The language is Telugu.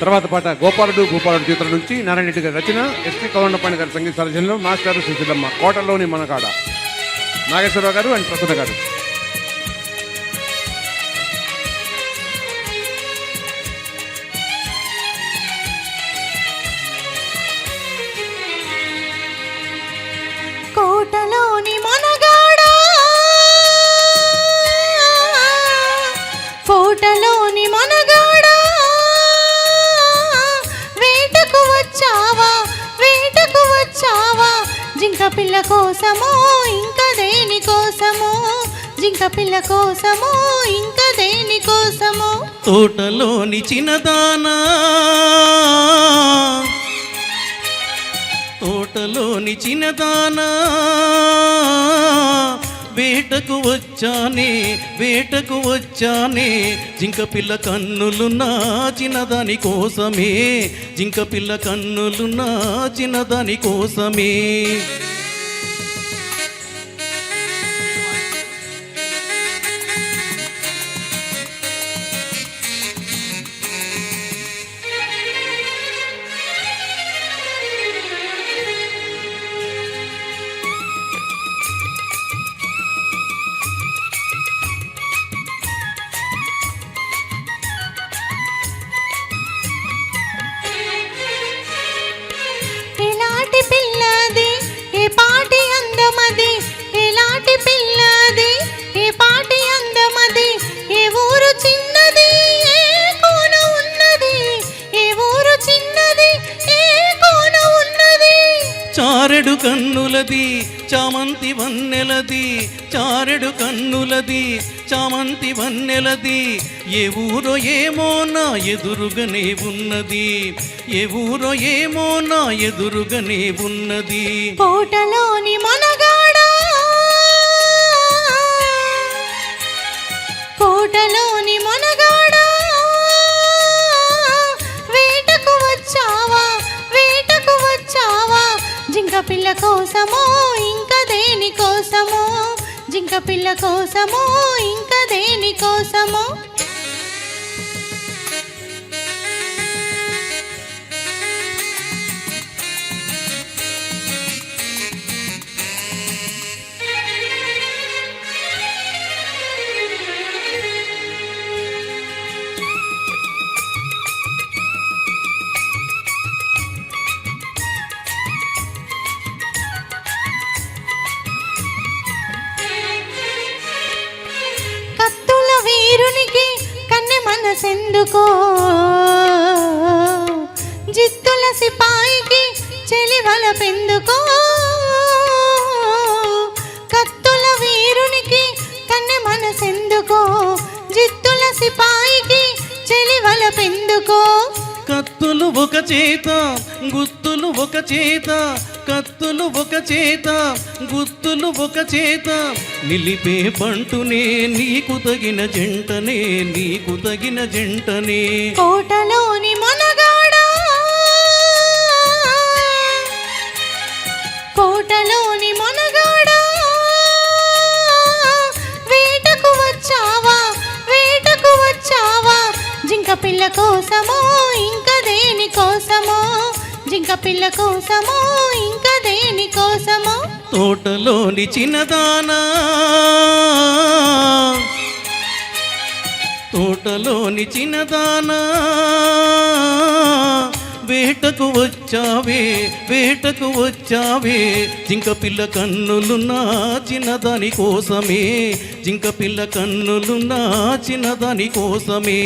తర్వాత పాట గోపాలుడు భూపాలుడు చిత్రం నుంచి నారాయణ రెడ్డి గారి రచన, ఎస్పి కౌండపాణి గారి సంగీత సరచనలో మాస్టర్ సుశీలమ్మ, కోటలోని మనకాడ, నాగేశ్వరరావు గారు అండ్ ప్రసన్న గారు. కోటలోని మనగాడా, కోటలోని మనగాడా, వేటకు వచ్చావా, వేటకు వచ్చావా, జింక పిల్ల కోసమో ఇంకా దేని కోసమో, జింక పిల్ల కోసమో ఇంకా దేని కోసమో. తోటలోని చిన్నదానా, తోటలోని చిన్నదానా, వేటకు వచ్చానే, వేటకు వచ్చానే, జింక పిల్ల కన్నులు నా చిన్నదాని కోసమే, జింక పిల్ల కన్నులు నా చిన్నదాని కోసమే. పిల్లది ఏ పాటి అందమది, ఎలాంటి పిల్లది ఏ పాటి అందమది, ఏ ఊరు చిన్నది ఏ కోన ఉన్నది, ఏ ఊరు చిన్నది ఏ కోన ఉన్నది. చారెడు కన్నులది చామంతి వన్నెలది, చారెడు కన్నులది చామంతి వన్నెలది, ఏ ఊరో ఏమో నా ఎదురుగానే ఉన్నది, ఏ ఊరో ఏమో నా ఎదురుగానే ఉన్నది. కోటలోని మనగాడా, కోటలోని మనగాడా, వేటకు వచ్చావా, వేటకు వచ్చావా, జింక పిల్ల కోసమో ఇంకా దేని కోసమో, జింక పిల్ల కోసమో ఇంకా దేని కోసమో. వీరునికి కన్నె మనసెందుకో, జిత్తుల సిపాయికి చెలివల పెందుకో, కత్తుల వీరునికి కన్నె మనసెందుకో, జిత్తుల సిపాయికి చెలివల పెందుకో. కత్తులు ఒక చేత గుత్తులు ఒక చేత, కత్తులు ఒక చేత గుత్తులు ఒక చేత, నిలిపే పంటునే నీకు తగిన జంటనే, నీకు తగిన జంటనే. కోటలోని మనగాడా, కోటలోని మనగాడా, వేటకు వచ్చావా, వేటకు వచ్చావా, జింక పిల్ల కోసమో ఇంకా దేని కోసమో, జింక పిల్ల కోసమో ఇంకా దేని కోసమో. తోటలోని చిన్నదానా, తోటలోని చిన్నదానా, వేటకు వచ్చావే, వేటకు వచ్చావే, జింక పిల్ల కన్నులు నా చిన్నదాని కోసమే, జింక పిల్ల కన్నులు నా చిన్నదాని కోసమే.